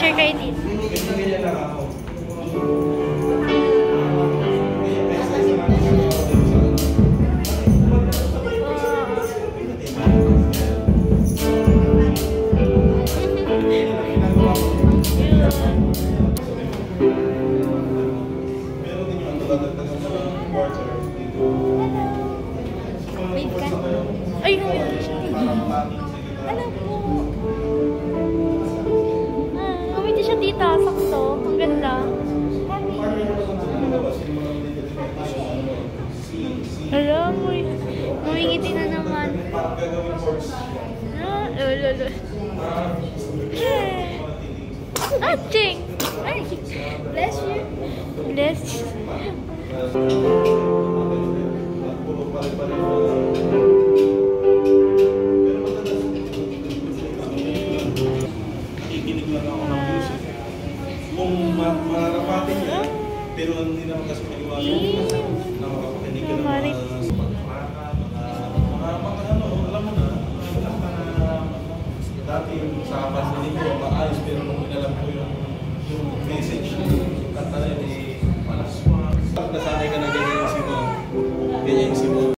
Picture kayo dito. Wait ka. Ay, hindi siya. Alam ko. Kumiti siya dito. Sakto. Ang ganda. Alam mo, ngumingiti na naman. Lolo. Ching! Ay, bless you. Bless. Nakikinig lang ako ng music. Kung mararapatin niya, pero hindi naman kasi maiwasan na makapakinig ka ng mga